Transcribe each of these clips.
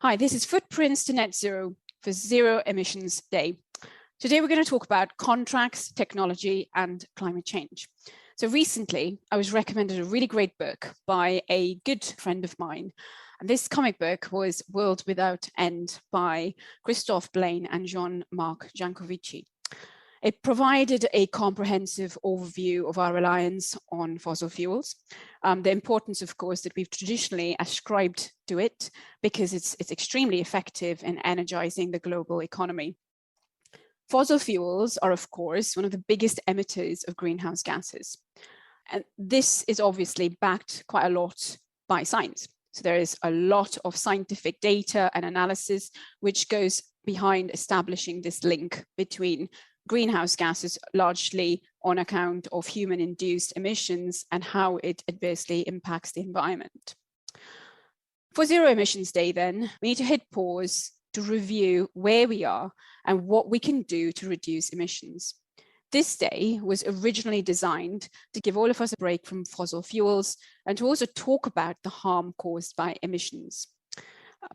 Hi, this is Footprints to Net Zero for Zero Emissions Day. Today we're going to talk about contracts, technology, and climate change. So recently, I was recommended a really great book by a good friend of mine. And this comic book was World Without End by Christophe Blaine and Jean-Marc Jancovici. It provided a comprehensive overview of our reliance on fossil fuels, the importance, of course, that we've traditionally ascribed to it because it's extremely effective in energizing the global economy. Fossil fuels are, of course, one of the biggest emitters of greenhouse gases. And this is obviously backed quite a lot by science. So there is a lot of scientific data and analysis which goes behind establishing this link between greenhouse gases, largely on account of human-induced emissions, and how it adversely impacts the environment. For Zero Emissions Day, then, we need to hit pause to review where we are and what we can do to reduce emissions. This day was originally designed to give all of us a break from fossil fuels and to also talk about the harm caused by emissions.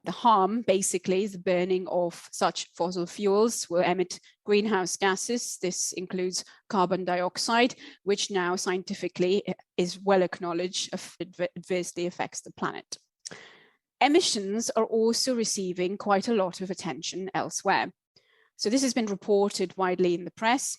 The harm, basically, is the burning of such fossil fuels will emit greenhouse gases. This includes carbon dioxide, which now scientifically is well acknowledged adversely affects the planet. Emissions are also receiving quite a lot of attention elsewhere. So this has been reported widely in the press.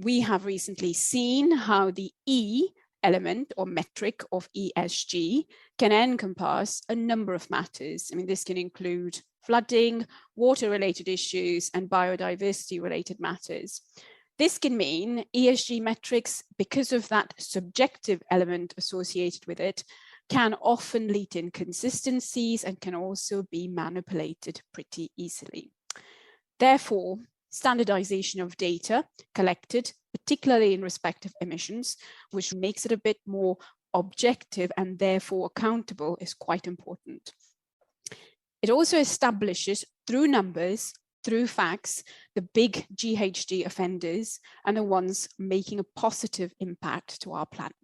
We have recently seen how the E element or metric of ESG can encompass a number of matters. I mean, this can include flooding, water-related issues, and biodiversity-related matters. This can mean ESG metrics, because of that subjective element associated with it, can often lead to inconsistencies and can also be manipulated pretty easily. Therefore, standardization of data collected, particularly in respect of emissions, which makes it a bit more objective and therefore accountable, is quite important. It also establishes through numbers, through facts, the big GHG offenders and the ones making a positive impact to our planet.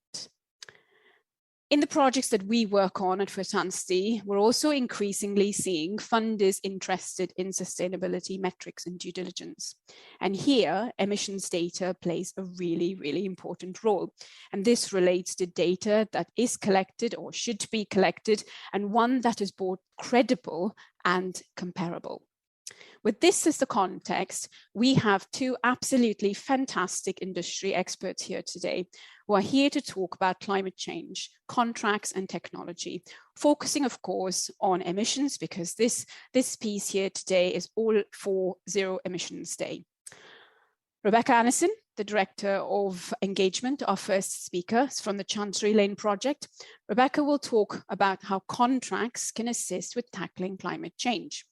In the projects that we work on at Chancery, we're also increasingly seeing funders interested in sustainability metrics and due diligence. And here, emissions data plays a really, really important role. And this relates to data that is collected or should be collected, and one that is both credible and comparable. With this as the context, we have two absolutely fantastic industry experts here today who are here to talk about climate change, contracts, and technology, focusing, of course, on emissions, because this piece here today is all for Zero Emissions Day. Rebecca Anderson, the Director of Engagement, our first speaker, is from the Chancery Lane project. Rebecca will talk about how contracts can assist with tackling climate change.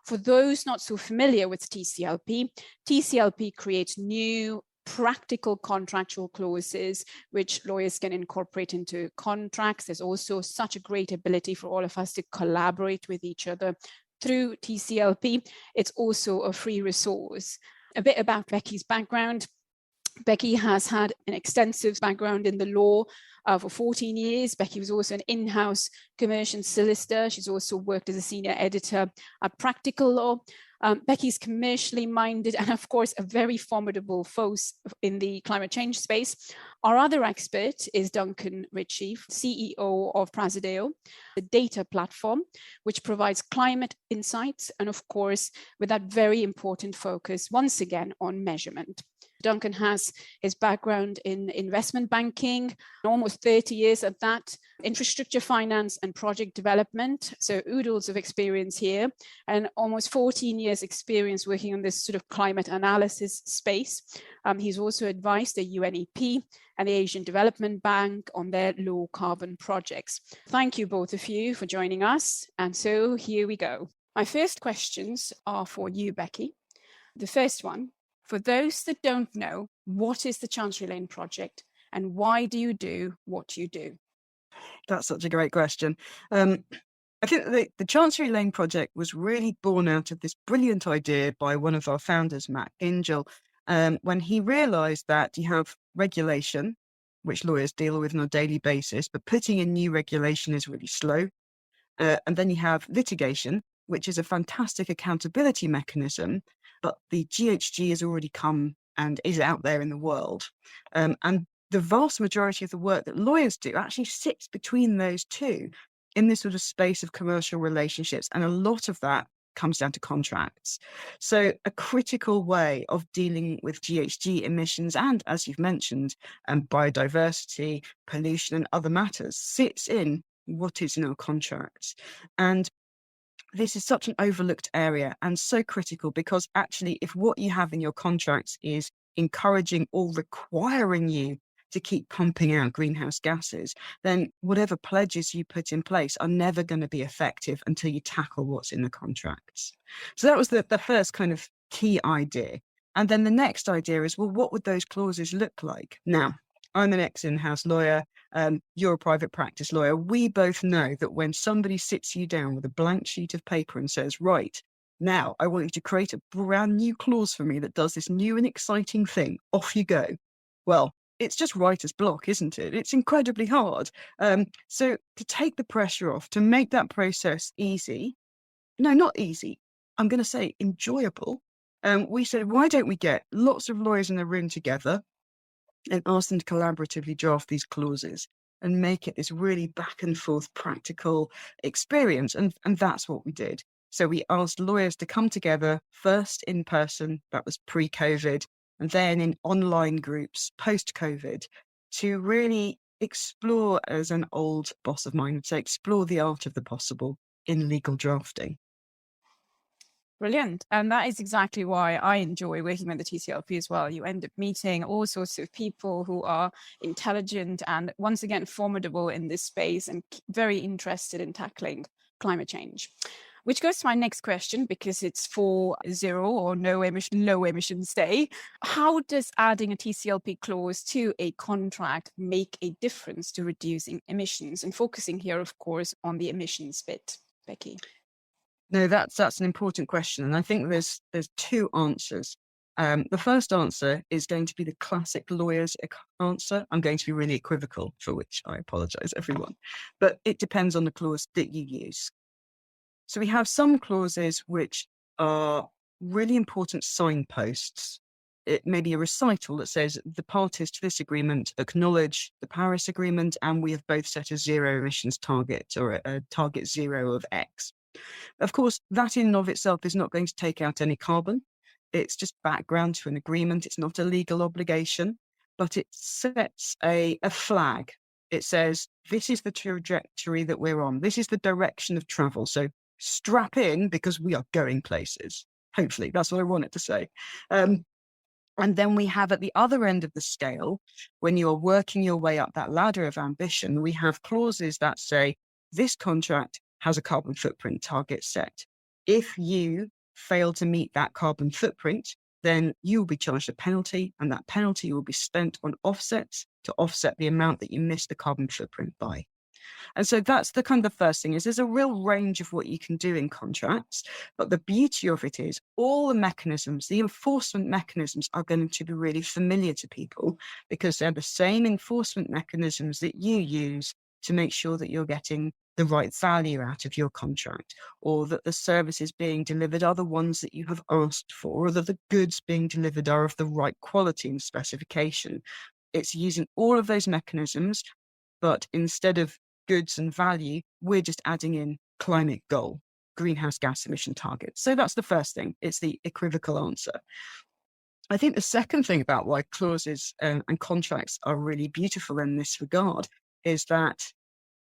For those not so familiar with tclp, tclp creates new practical contractual clauses which lawyers can incorporate into contracts. There's also such a great ability for all of us to collaborate with each other through tclp. It's also a free resource. A bit about Becky's background. Becky has had an extensive background in the law for 14 years. Becky was also an in-house commercial solicitor. She's also worked as a senior editor at Practical Law. Becky's commercially minded and, of course, a very formidable force in the climate change space. Our other expert is Duncan Ritchie, CEO of Praesideo, the data platform, which provides climate insights and, of course, with that very important focus, once again, on measurement. Duncan has his background in investment banking, almost 30 years at that, infrastructure finance and project development, so oodles of experience here, and almost 14 years experience working on this sort of climate analysis space. He's also advised the UNEP and the Asian Development Bank on their low carbon projects. Thank you both of you for joining us, and so here we go. My first questions are for you, Becky. The first one, for those that don't know, what is the Chancery Lane project and why do you do what you do? That's such a great question. I think the Chancery Lane project was really born out of this brilliant idea by one of our founders, Matt Gingell, when he realised that you have regulation, which lawyers deal with on a daily basis, but putting in new regulation is really slow. And then you have litigation, which is a fantastic accountability mechanism, but the GHG has already come and is out there in the world. And the vast majority of the work that lawyers do actually sits between those two in this sort of space of commercial relationships. And a lot of that comes down to contracts. So a critical way of dealing with GHG emissions and, as you've mentioned, biodiversity, pollution and other matters sits in what is in our contracts. And this is such an overlooked area and so critical, because actually if what you have in your contracts is encouraging or requiring you to keep pumping out greenhouse gases, then whatever pledges you put in place are never going to be effective until you tackle what's in the contracts. So that was the first kind of key idea. And then the next idea is, well, what would those clauses look like? Now, I'm an ex-in-house lawyer. You're a private practice lawyer. We both know that when somebody sits you down with a blank sheet of paper and says, right, now I want you to create a brand new clause for me that does this new and exciting thing, off you go. Well, it's just writer's block, isn't it? It's incredibly hard. So to take the pressure off, to make that process easy, no, not easy, I'm going to say enjoyable. We said, why don't we get lots of lawyers in a room together and ask them to collaboratively draft these clauses and make it this really back and forth practical experience. And that's what we did. So we asked lawyers to come together, first in person, that was pre-COVID, and then in online groups post-COVID, to really explore, as an old boss of mine would say, explore the art of the possible in legal drafting. Brilliant. And that is exactly why I enjoy working with the tclp as well. You end up meeting all sorts of people who are intelligent and, once again, formidable in this space and very interested in tackling climate change. Which goes to my next question, because it's for zero or low emissions day. How does adding a tclp clause to a contract make a difference to reducing emissions? And focusing here, of course, on the emissions bit. Becky. No, that's an important question. And I think there's two answers. The first answer is going to be the classic lawyer's answer. I'm going to be really equivocal, for which I apologize, everyone. But it depends on the clause that you use. So we have some clauses which are really important signposts. It may be a recital that says the parties to this agreement acknowledge the Paris Agreement, and we have both set a zero emissions target, or a target zero of X. Of course, that in and of itself is not going to take out any carbon. It's just background to an agreement. It's not a legal obligation, but it sets a flag. It says, this is the trajectory that we're on. This is the direction of travel. So strap in, because we are going places. Hopefully, that's what I wanted to say. And then we have, at the other end of the scale, when you are working your way up that ladder of ambition, we have clauses that say, this contract has a carbon footprint target set. If you fail to meet that carbon footprint, then you will be charged a penalty, and that penalty will be spent on offsets to offset the amount that you missed the carbon footprint by. And so that's the kind of the first thing, is there's a real range of what you can do in contracts, but the beauty of it is all the mechanisms, the enforcement mechanisms, are going to be really familiar to people, because they're the same enforcement mechanisms that you use to make sure that you're getting the right value out of your contract, or that the services being delivered are the ones that you have asked for, or that the goods being delivered are of the right quality and specification. It's using all of those mechanisms, but instead of goods and value, we're just adding in climate goal, greenhouse gas emission targets. So that's the first thing. It's the equivocal answer. I think the second thing about why clauses and contracts are really beautiful in this regard is that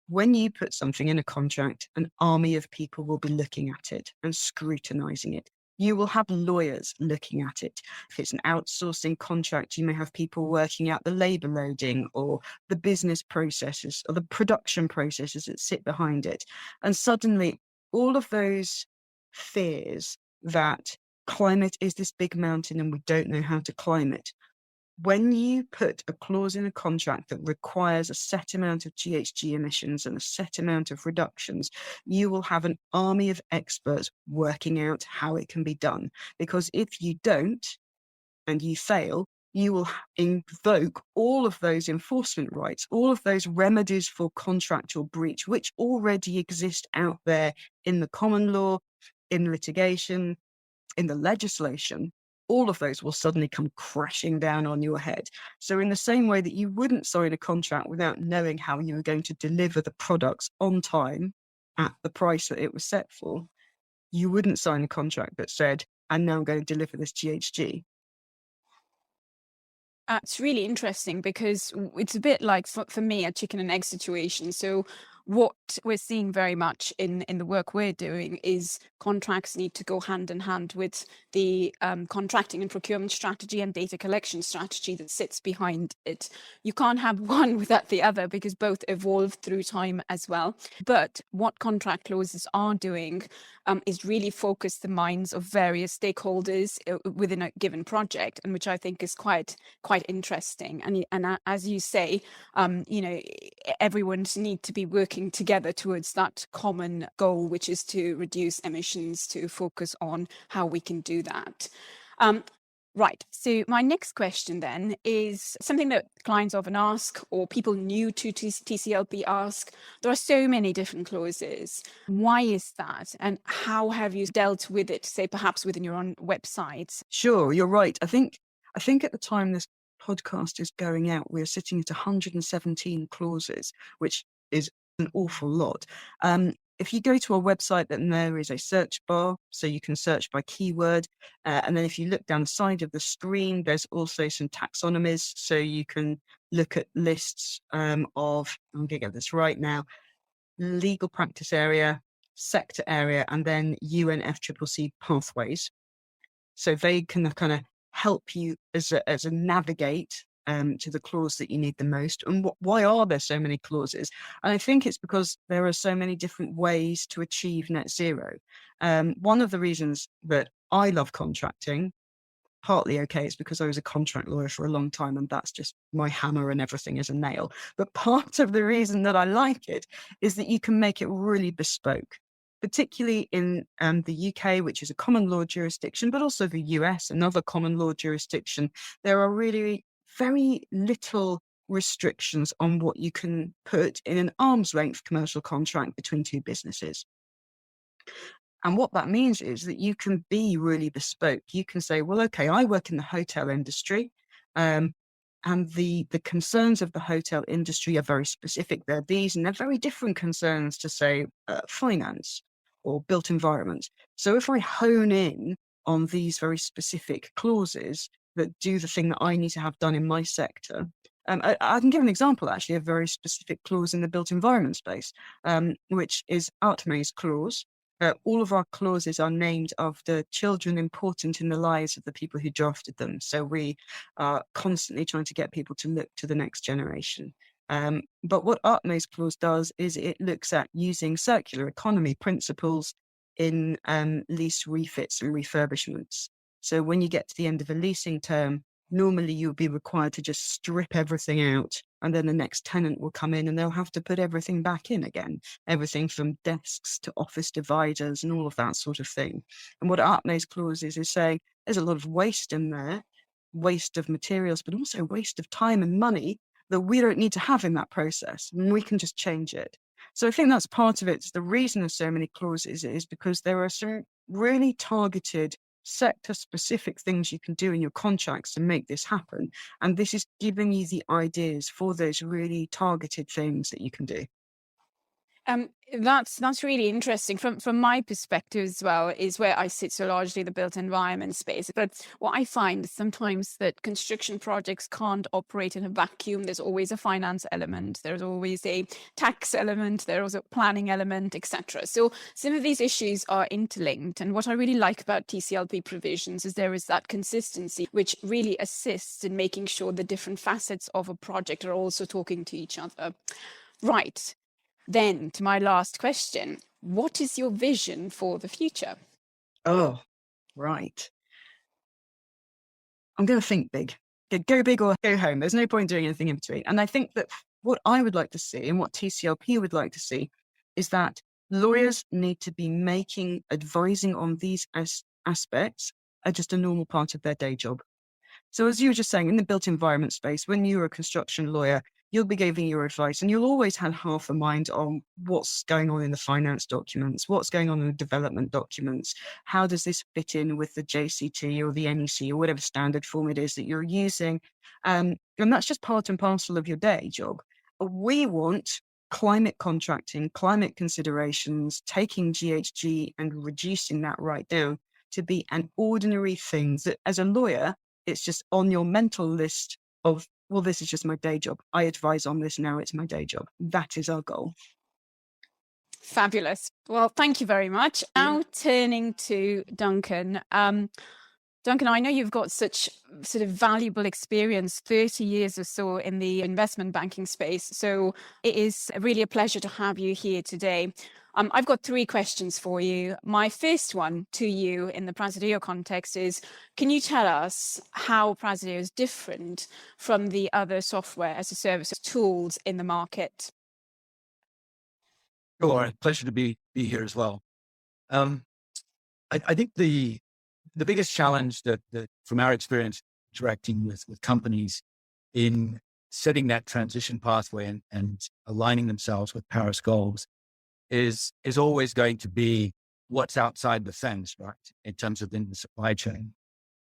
when you put something in a contract, an army of people will be looking at it and scrutinizing it. You will have lawyers looking at it. If it's an outsourcing contract, you may have people working out the labor loading, or the business processes, or the production processes that sit behind it. And suddenly, all of those fears that climate is this big mountain and we don't know how to climb it, when you put a clause in a contract that requires a set amount of GHG emissions and a set amount of reductions, you will have an army of experts working out how it can be done. Because if you don't, and you fail, you will invoke all of those enforcement rights, all of those remedies for contractual breach, which already exist out there in the common law, in litigation, in the legislation. All of those will suddenly come crashing down on your head. So in the same way that you wouldn't sign a contract without knowing how you were going to deliver the products on time at the price that it was set for, you wouldn't sign a contract that said, and now I'm going to deliver this GHG. It's really interesting because it's a bit like, for me, a chicken and egg situation. So what we're seeing very much in the work we're doing is contracts need to go hand in hand with the contracting and procurement strategy and data collection strategy that sits behind it. You can't have one without the other because both evolve through time as well. But what contract clauses are doing is really focus the minds of various stakeholders within a given project, and which I think is quite interesting. And as you say, everyone's need to be working together towards that common goal, which is to reduce emissions, to focus on how we can do that. Right. So my next question then is something that clients often ask, or people new to TCLP ask. There are so many different clauses. Why is that? And how have you dealt with it, say, perhaps within your own websites? Sure, you're right. I think at the time this podcast is going out, we're sitting at 117 clauses, which is an awful lot. If you go to our website, then there is a search bar, so you can search by keyword. And then if you look down the side of the screen, there's also some taxonomies, so you can look at lists of, I'm going to get this right now, legal practice area, sector area, and then UNFCCC pathways. So they can kind of help you as a navigate to the clause that you need the most. And why are there so many clauses? And I think it's because there are so many different ways to achieve net zero. One of the reasons that I love contracting, partly it's because I was a contract lawyer for a long time, and that's just my hammer and everything is a nail. But part of the reason that I like it is that you can make it really bespoke, particularly in the UK, which is a common law jurisdiction, but also the US, another common law jurisdiction. There are really very little restrictions on what you can put in an arm's length commercial contract between two businesses. And what that means is that you can be really bespoke. You can say, well, okay, I work in the hotel industry, and the concerns of the hotel industry are very specific. They're these, and they're very different concerns to, say, finance or built environment. So if I hone in on these very specific clauses that do the thing that I need to have done in my sector, I can give an example, actually, of a very specific clause in the built environment space, which is Artmay's clause. All of our clauses are named after children important in the lives of the people who drafted them. So we are constantly trying to get people to look to the next generation. But what Artmay's clause does is it looks at using circular economy principles in lease refits and refurbishments. So when you get to the end of a leasing term, normally you'll be required to just strip everything out, and then the next tenant will come in and they'll have to put everything back in again. Everything from desks to office dividers and all of that sort of thing. And what Artmay's clause is saying, there's a lot of waste in there, waste of materials, but also waste of time and money that we don't need to have in that process, and we can just change it. So I think that's part of it. The reason there's so many clauses is because there are some really targeted sector-specific things you can do in your contracts to make this happen. And this is giving you the ideas for those really targeted things that you can do. That's really interesting from my perspective as well, is where I sit so largely the built environment space. But what I find is sometimes that construction projects can't operate in a vacuum. There's always a finance element, there's always a tax element, there's a planning element, etc. So some of these issues are interlinked. And what I really like about TCLP provisions is there is that consistency, which really assists in making sure the different facets of a project are also talking to each other. Right. Then to my last question, what is your vision for the future? Oh, right. I'm going to think big. Go big or go home. There's no point doing anything in between. And I think that what I would like to see and what TCLP would like to see is that lawyers need to be making advising on these aspects are just a normal part of their day job. So as you were just saying, in the built environment space, when you're a construction lawyer, you'll be giving your advice and you'll always have half a mind on what's going on in the finance documents, what's going on in the development documents, how does this fit in with the JCT or the NEC or whatever standard form it is that you're using. And that's just part and parcel of your day job. We want climate contracting, climate considerations, taking GHG and reducing that right down to be an ordinary thing that as a lawyer, it's just on your mental list of, well, this is just my day job. I advise on this now, it's my day job. That is our goal. Fabulous. Well, thank you very much. Now turning to Duncan. Duncan, I know you've got such sort of valuable experience, 30 years or so in the investment banking space. So it is really a pleasure to have you here today. I've got 3 questions for you. My first one to you in the Praesideo context is, can you tell us how Praesideo is different from the other software as a service tools in the market? Sure, pleasure to be here as well. I think the biggest challenge that from our experience interacting with companies in setting that transition pathway and aligning themselves with Paris goals is always going to be what's outside the fence, right? In terms of in the supply chain.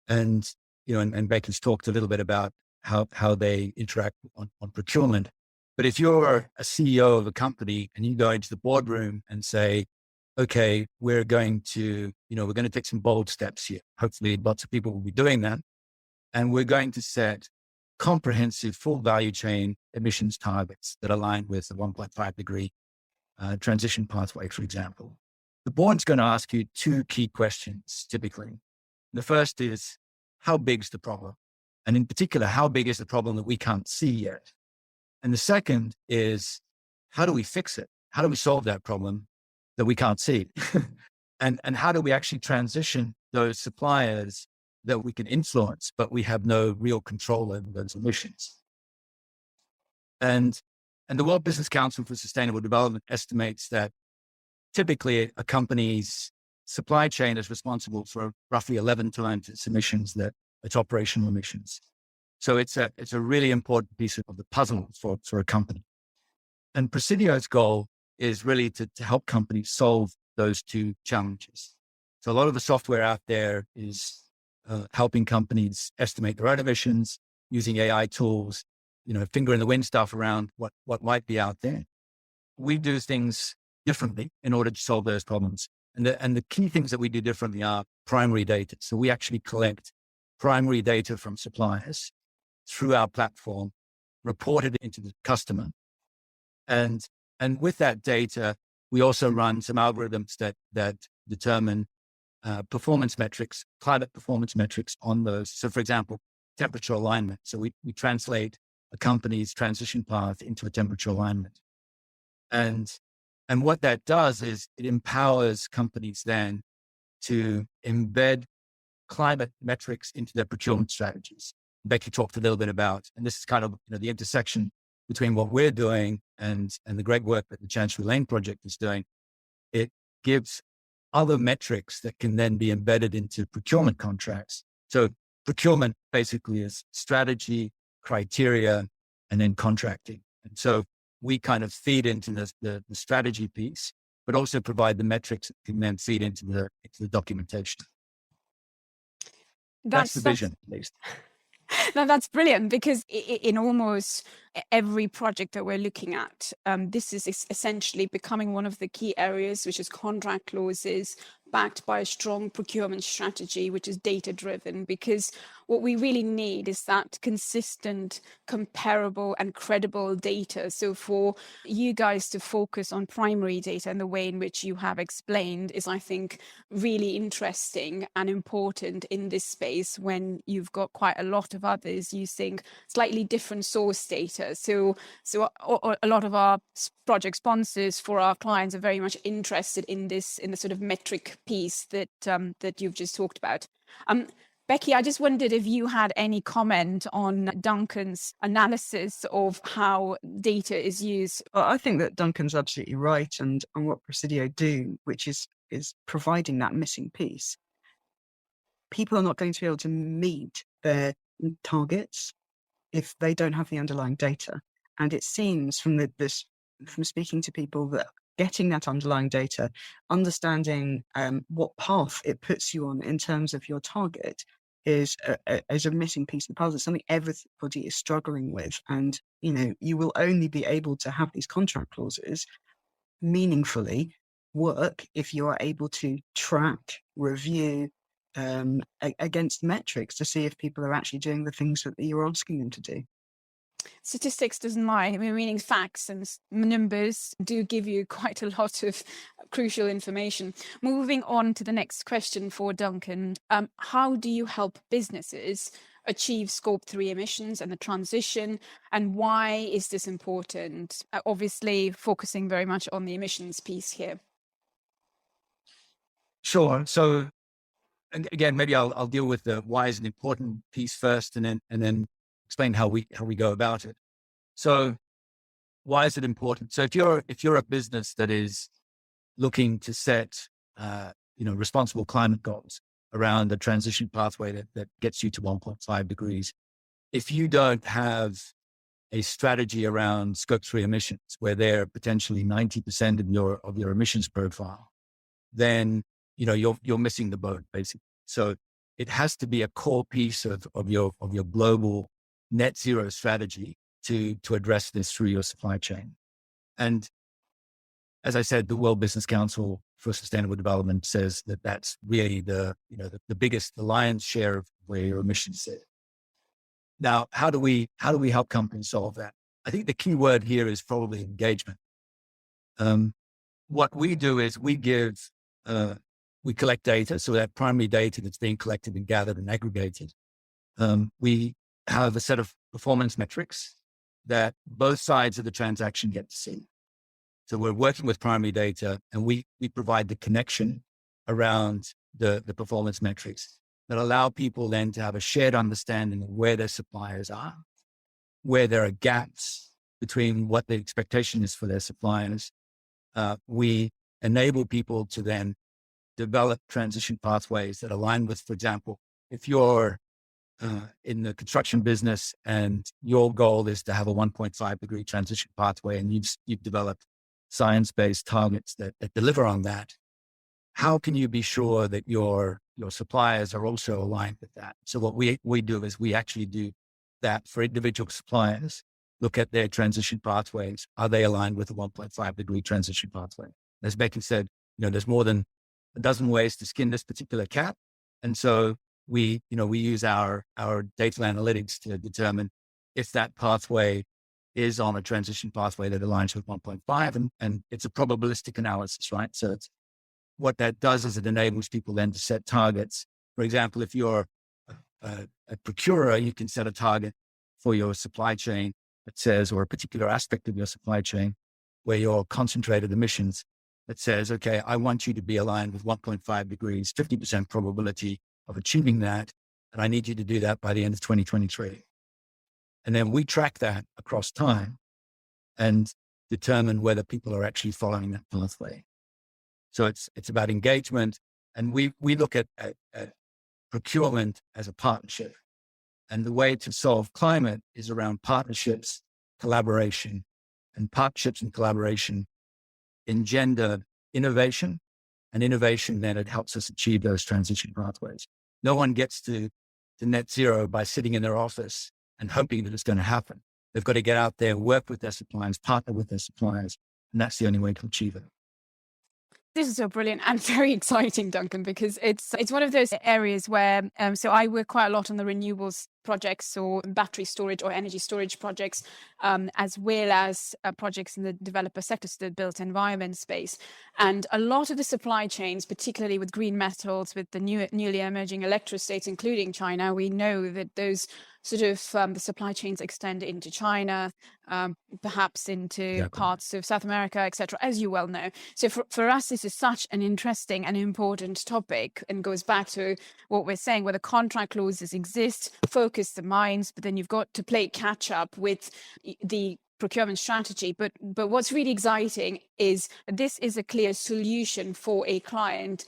And, and Becky's talked a little bit about how they interact on procurement. But if you're a CEO of a company and you go into the boardroom and say, okay, we're going to take some bold steps here. Hopefully lots of people will be doing that. And we're going to set comprehensive full value chain emissions targets that align with the 1.5 degree transition pathway, for example. The board's going to ask you 2 key questions typically. The first is, how big's the problem? And in particular, how big is the problem that we can't see yet? And the second is, how do we fix it? How do we solve that problem that we can't see? and how do we actually transition those suppliers that we can influence, but we have no real control over those emissions? And the World Business Council for Sustainable Development estimates that typically a company's supply chain is responsible for roughly 11 times its emissions, its operational emissions. So it's a really important piece of the puzzle for a company. And Praesidio's goal is really to help companies solve those 2 challenges. So a lot of the software out there is helping companies estimate their own emissions using AI tools, finger in the wind stuff around what might be out there. We do things differently in order to solve those problems. And the key things that we do differently are primary data. So we actually collect primary data from suppliers through our platform, report it into the customer. And with that data, we also run some algorithms that determine performance metrics, climate performance metrics on those. So for example, temperature alignment. So we translate a company's transition path into a temperature alignment. And what that does is it empowers companies then to embed climate metrics into their procurement strategies. Becky talked a little bit about, and this is kind of the intersection between what we're doing and the great work that the Chancery Lane project is doing. It gives other metrics that can then be embedded into procurement contracts. So procurement basically is strategy, criteria, and then contracting. And so we kind of feed into the strategy piece, but also provide the metrics that can then feed into the documentation. That's the vision, at least. No, that's brilliant, because in almost every project that we're looking at, this is essentially becoming one of the key areas, which is contract clauses backed by a strong procurement strategy, which is data driven, because what we really need is that consistent, comparable and credible data. So for you guys to focus on primary data and the way in which you have explained is, I think, really interesting and important in this space when you've got quite a lot of others using slightly different source data. So a lot of our project sponsors for our clients are very much interested in the sort of metric piece that you've just talked about. Becky, I just wondered if you had any comment on Duncan's analysis of how data is used. Well, I think that Duncan's absolutely right, and on what Praesideo do, which is providing that missing piece. People are not going to be able to meet their targets if they don't have the underlying data. And it seems from from speaking to people that getting that underlying data, understanding what path it puts you on in terms of your target is a missing piece of the puzzle. It's something everybody is struggling with. And, you will only be able to have these contract clauses meaningfully work if you are able to track, review against metrics to see if people are actually doing the things that you're asking them to do. Statistics doesn't lie. I mean, meaning facts and numbers do give you quite a lot of crucial information. Moving on to the next question for Duncan. How do you help businesses achieve Scope 3 emissions and the transition? And why is this important? Obviously, focusing very much on the emissions piece here. Sure. So again, maybe I'll deal with the why is an important piece first, and then explain how we go about it. So why is it important? So if you're a business that is looking to set responsible climate goals around the transition pathway that gets you to 1.5 degrees, if you don't have a strategy around Scope 3 emissions, where they're potentially 90% of your emissions profile, then you're missing the boat, basically. So it has to be a core piece of your global net zero strategy to address this through your supply chain. And as I said, the World Business Council for Sustainable Development says that that's really the lion's share of where your emissions sit. Now, how do we help companies solve that? I think the key word here is probably engagement. What we do is we collect data, so that primary data that's being collected and gathered and aggregated. We have a set of performance metrics that both sides of the transaction get to see. So we're working with primary data, and we provide the connection around the performance metrics that allow people then to have a shared understanding of where their suppliers are, where there are gaps between what the expectation is for their suppliers. We enable people to then develop transition pathways that align with, for example, if you're in the construction business and your goal is to have a 1.5 degree transition pathway, and you've developed science-based targets that deliver on that, how can you be sure that your suppliers are also aligned with that? So what we do is we actually do that for individual suppliers, look at their transition pathways. Are they aligned with the 1.5 degree transition pathway? As Becky said, there's more than a dozen ways to skin this particular cat. And so we use our data analytics to determine if that pathway is on a transition pathway that aligns with 1.5, and it's a probabilistic analysis, right? So what that does is it enables people then to set targets. For example, if you're a procurer, you can set a target for your supply chain that says, or a particular aspect of your supply chain where your concentrated emissions that says, okay, I want you to be aligned with 1.5 degrees, 50% probability of achieving that. And I need you to do that by the end of 2023. And then we track that across time and determine whether people are actually following that pathway. So it's about engagement. And we look at procurement as a partnership. And the way to solve climate is around partnerships, collaboration, and partnerships and collaboration engender innovation, and innovation then it helps us achieve those transition pathways. No one gets to net zero by sitting in their office and hoping that it's going to happen. They've got to get out there, work with their suppliers, partner with their suppliers, and that's the only way to achieve it. This is so brilliant and very exciting, Duncan, because it's one of those areas where, so I work quite a lot on the renewables projects or battery storage or energy storage projects, as well as projects in the developer sector, so the built environment space. And a lot of the supply chains, particularly with green metals, with the newly emerging electrostates, including China, we know that those sort of the supply chains extend into China, perhaps into parts of South America, etc., as you well know. So for us, this is such an interesting and important topic, and goes back to what we're saying, where the contract clauses exist, focus the minds, but then you've got to play catch up with the procurement strategy. But what's really exciting is this is a clear solution for a client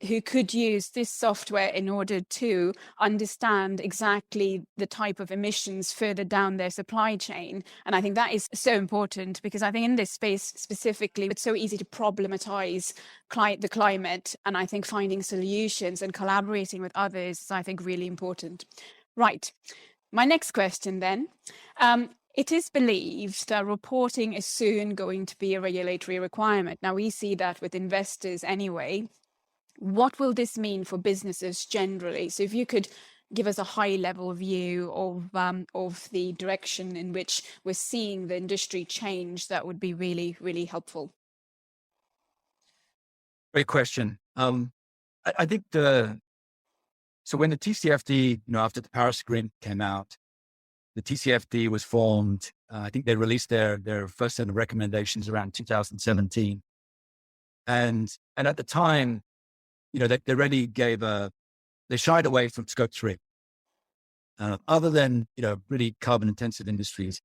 who could use this software in order to understand exactly the type of emissions further down their supply chain. And I think that is so important, because I think in this space specifically, it's so easy to problematize the climate. And I think finding solutions and collaborating with others is, I think, really important. Right. My next question then. It is believed that reporting is soon going to be a regulatory requirement. Now, we see that with investors anyway. What will this mean for businesses generally? So if you could give us a high-level view of the direction in which we're seeing the industry change, that would be really, really helpful. Great question. I think so when the TCFD, after the Paris Agreement came out, the TCFD was formed. I think they released their first set of recommendations around 2017. And at the time, they really they shied away from scope 3. Other than, really carbon intensive industries,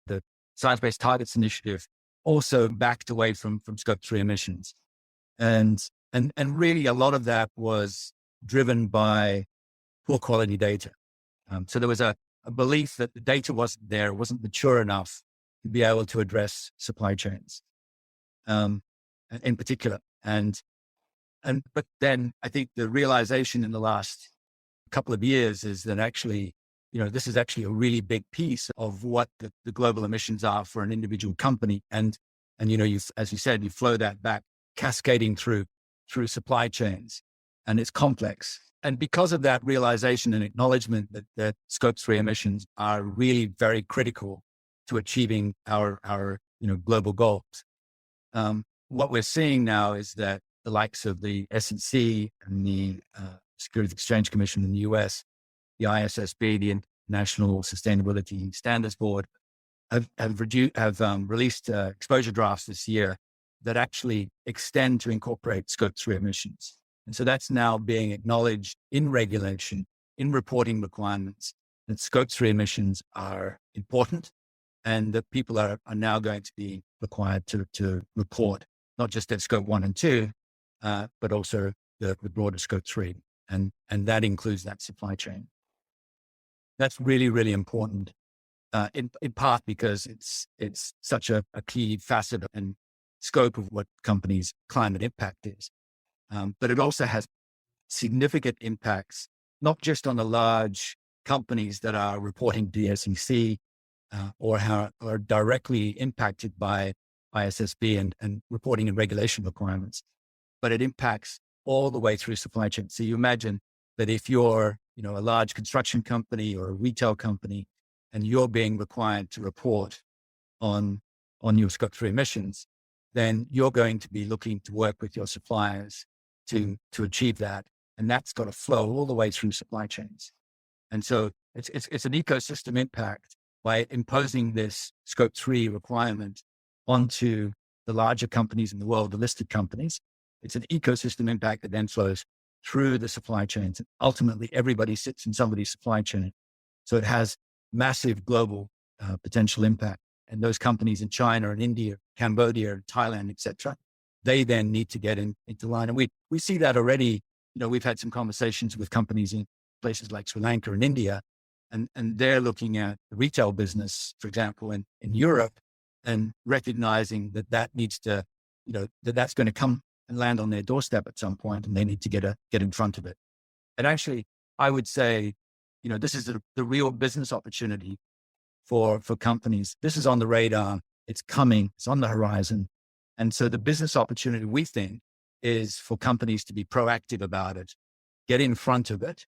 the Science Based Targets Initiative also backed away from scope 3 emissions. And really a lot of that was driven by poor quality data. So there was a belief that the data wasn't there, wasn't mature enough to be able to address supply chains, in particular. But then I think the realization in the last couple of years is that actually, this is actually a really big piece of what the global emissions are for an individual company. And as you said, you flow that back, cascading through supply chains, and it's complex. And because of that realization and acknowledgement that scope 3 emissions are really very critical to achieving our global goals, what we're seeing now is that the likes of the SEC and the Securities Exchange Commission in the US, the ISSB, the International Sustainability Standards Board, have released exposure drafts this year that actually extend to incorporate scope 3 emissions. And so that's now being acknowledged in regulation, in reporting requirements, that scope 3 emissions are important, and that people are now going to be required to report not just at scope 1 and 2, but also the broader scope 3. And that includes that supply chain. That's really, really important, in part because it's such a key facet and scope of what companies' climate impact is. But it also has significant impacts, not just on the large companies that are reporting to the SEC, or are directly impacted by ISSB and reporting and regulation requirements, but it impacts all the way through supply chain. So you imagine that if you're, a large construction company or a retail company, and you're being required to report on your scope 3 emissions, then you're going to be looking to work with your suppliers to achieve that. And that's got to flow all the way through supply chains. And so it's an ecosystem impact by imposing this scope 3 requirement onto the larger companies in the world, the listed companies. It's an ecosystem impact that then flows through the supply chains. Ultimately, everybody sits in somebody's supply chain. So it has massive global potential impact. And those companies in China and India, Cambodia, and Thailand, et cetera, they then need to get into line. And we see that already. We've had some conversations with companies in places like Sri Lanka and India, and they're looking at the retail business, for example, in Europe, and recognizing that needs to, that's going to come and land on their doorstep at some point, and they need to get in front of it. And actually, I would say, this is the real business opportunity for companies. This is on the radar. It's coming. It's on the horizon. And so the business opportunity, we think, is for companies to be proactive about it, get in front of it,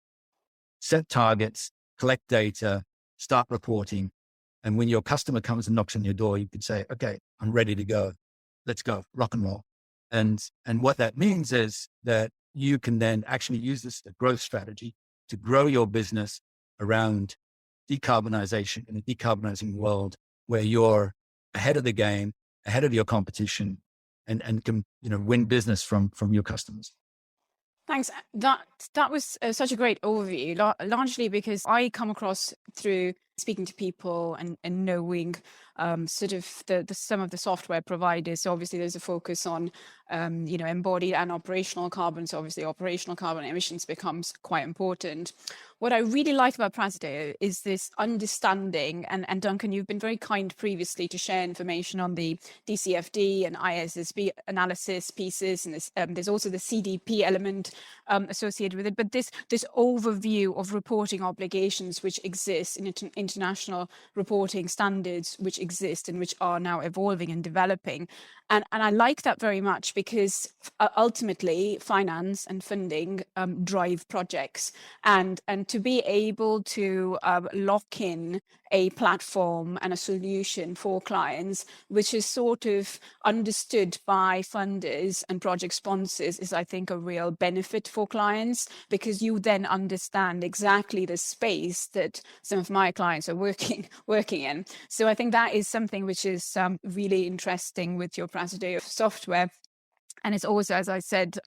set targets, collect data, start reporting. And when your customer comes and knocks on your door, you can say, okay, I'm ready to go. Let's go, rock and roll. And what that means is that you can then actually use this as a growth strategy to grow your business around decarbonization in a decarbonizing world where you're ahead of the game, ahead of your competition, and can, win business from your customers. Thanks. That was such a great overview, largely because I come across through speaking to people and knowing sort of some of the software providers. So obviously there's a focus on embodied and operational carbon. So obviously operational carbon emissions becomes quite important. What I really like about Praesideo is this understanding, and Duncan, you've been very kind previously to share information on the DCFD and ISSB analysis pieces, and there's also the CDP element associated with it. But this overview of reporting obligations which exist in international reporting standards, which exist and which are now evolving and developing. And I like that very much, because ultimately finance and funding drive projects, and to be able to lock in a platform and a solution for clients which is sort of understood by funders and project sponsors is, I think, a real benefit for clients, because you then understand exactly the space that some of my clients are working in. So I think that is something which is really interesting with your Praesideo software. And it's also, as I said,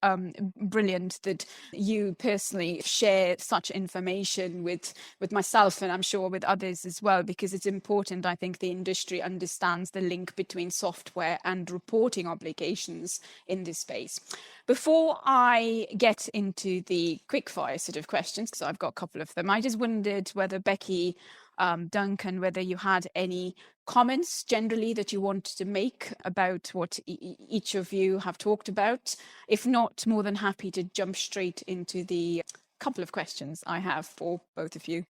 brilliant that you personally share such information with myself, and I'm sure with others as well, because it's important. I think the industry understands the link between software and reporting obligations in this space. Before I get into the quickfire sort of questions, because I've got a couple of them, I just wondered whether Becky, Duncan, whether you had any comments generally that you wanted to make about what each of you have talked about. If not, more than happy to jump straight into the couple of questions I have for both of you.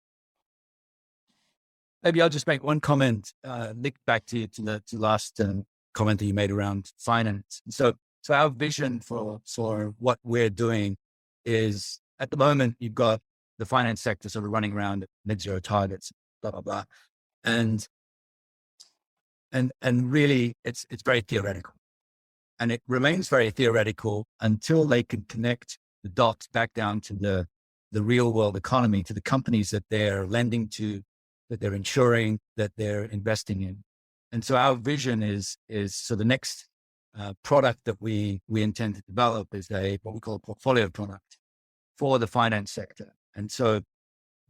Maybe I'll just make one comment, linked back to the last comment that you made around finance. So our vision for what we're doing is, at the moment, you've got the finance sector sort of running around net zero targets, blah, blah, blah. And really it's very theoretical, and it remains very theoretical until they can connect the dots back down to the real world economy, to the companies that they're lending to, that they're insuring, that they're investing in. And so our vision is so the next product that we intend to develop is what we call a portfolio product for the finance sector. And so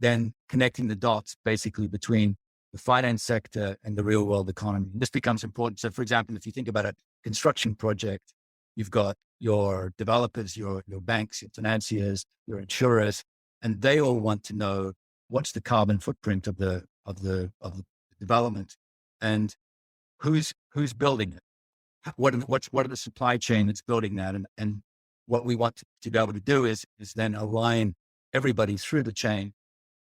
then connecting the dots basically between the finance sector and the real world economy. And this becomes important. So for example, if you think about a construction project, you've got your developers, your banks, your financiers, your insurers, and they all want to know what's the carbon footprint of the development, and who's building it. What are the supply chain that's building that? And what we want to be able to do is then align everybody through the chain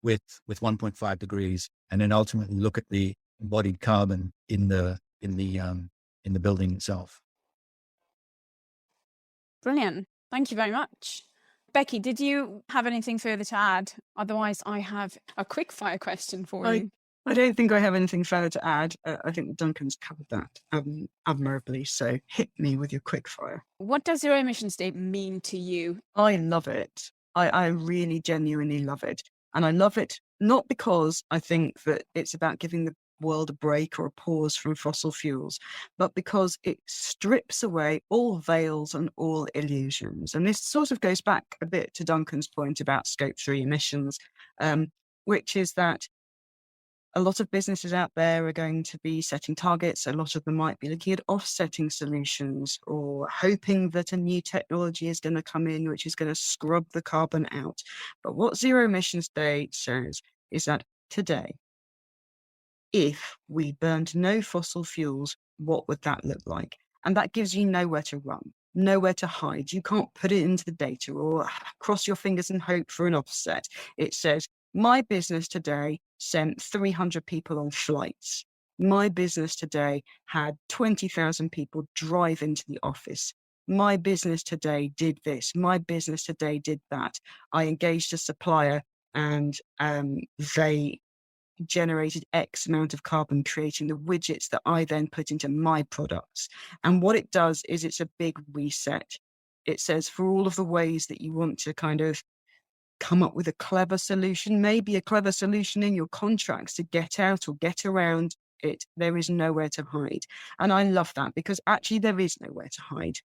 with 1.5 degrees, and then ultimately look at the embodied carbon in the building itself. Brilliant. Thank you very much. Becky, did you have anything further to add? Otherwise, I have a quick fire question for you. I don't think I have anything further to add. I think Duncan's covered that admirably. So hit me with your quick fire. What does zero emissions day mean to you? I love it. I really genuinely love it. And I love it not because I think that it's about giving the world a break or a pause from fossil fuels, but because it strips away all veils and all illusions. And this sort of goes back a bit to Duncan's point about Scope 3 emissions, which is that a lot of businesses out there are going to be setting targets. A lot of them might be looking at offsetting solutions or hoping that a new technology is going to come in, which is going to scrub the carbon out. But what Zero Emissions Day says is that today, if we burned no fossil fuels, what would that look like? And that gives you nowhere to run, nowhere to hide. You can't put it into the data or cross your fingers and hope for an offset. It says, my business today sent 300 people on flights. My business today had 20,000 people drive into the office. My business today did this. My business today did that. I engaged a supplier and they generated X amount of carbon, creating the widgets that I then put into my products. And what it does is it's a big reset. It says for all of the ways that you want to kind of come up with a clever solution, maybe a clever solution in your contracts to get out or get around it, there is nowhere to hide. And I love that, because actually there is nowhere to hide.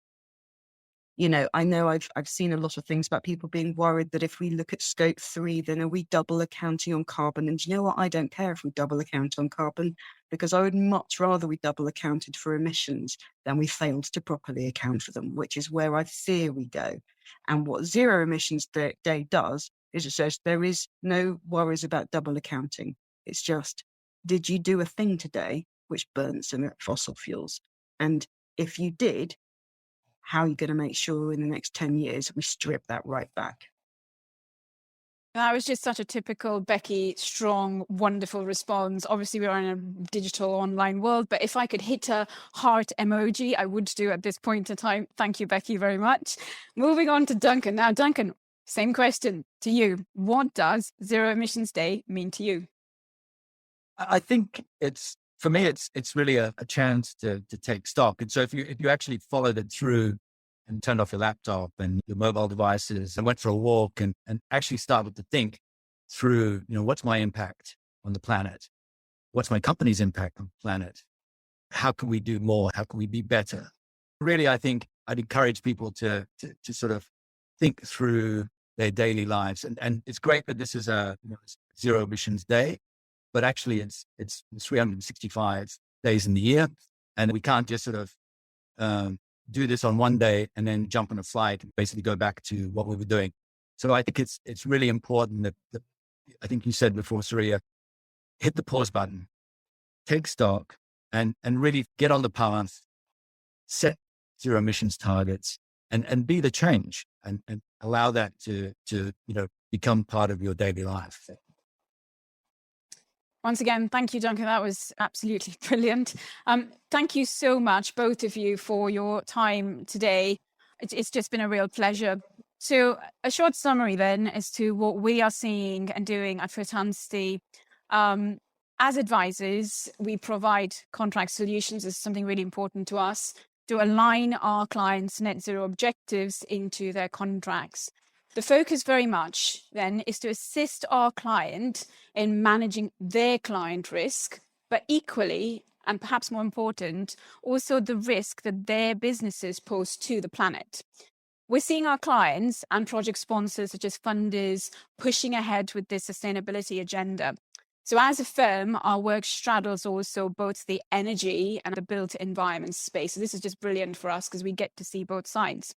I know I've seen a lot of things about people being worried that if we look at scope 3, then are we double accounting on carbon? And you know what? I don't care if we double account on carbon, because I would much rather we double accounted for emissions than we failed to properly account for them, which is where I fear we go. And what Zero Emissions Day does is it says there is no worries about double accounting. It's just, did you do a thing today which burns some fossil fuels? And if you did, how are you going to make sure in the next 10 years we strip that right back? That was just such a typical Becky, strong, wonderful response. Obviously, we are in a digital online world, but if I could hit a heart emoji, I would do at this point in time. Thank you, Becky, very much. Moving on to Duncan. Now, Duncan, same question to you. What does Zero Emissions Day mean to you? I think for me, it's really a chance to take stock. And so if you actually followed it through and turned off your laptop and your mobile devices and went for a walk and actually started to think through, what's my impact on the planet? What's my company's impact on the planet? How can we do more? How can we be better? Really, I think I'd encourage people to sort of think through their daily lives. And it's great that this is a Zero Emissions Day, but actually it's 365 days in the year. And we can't just sort of do this on one day and then jump on a flight and basically go back to what we were doing. So I think it's really important that I think you said before, Surya, hit the pause button, take stock, and really get on the path, set zero emissions targets, and be the change, and allow that to become part of your daily life. Once again, thank you, Duncan. That was absolutely brilliant. Thank you so much, both of you, for your time today. It's just been a real pleasure. So a short summary then as to what we are seeing and doing at Chancery. As advisors, we provide contract solutions. This is something really important to us, to align our clients' net zero objectives into their contracts. The focus very much then is to assist our client in managing their client risk, but equally, and perhaps more important, also the risk that their businesses pose to the planet. We're seeing our clients and project sponsors such as funders pushing ahead with this sustainability agenda. So as a firm, our work straddles also both the energy and the built environment space. So this is just brilliant for us because we get to see both sides.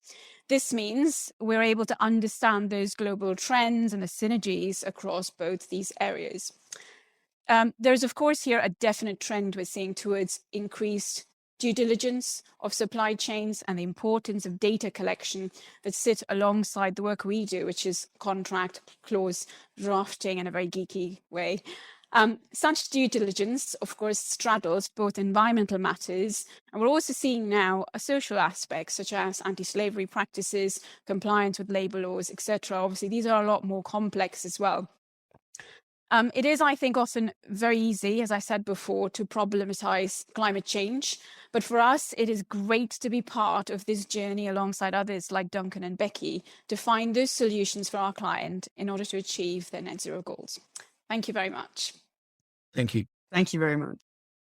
This means we're able to understand those global trends and the synergies across both these areas. There's, of course, here a definite trend we're seeing towards increased due diligence of supply chains and the importance of data collection that sit alongside the work we do, which is contract clause drafting in a very geeky way. Such due diligence, of course, straddles both environmental matters, and we're also seeing now a social aspect, such as anti-slavery practices, compliance with labour laws, etc. Obviously, these are a lot more complex as well. It is, I think, often very easy, as I said before, to problematize climate change. But for us, it is great to be part of this journey alongside others like Duncan and Becky to find those solutions for our client in order to achieve their net zero goals. Thank you very much. Thank you. Thank you very much.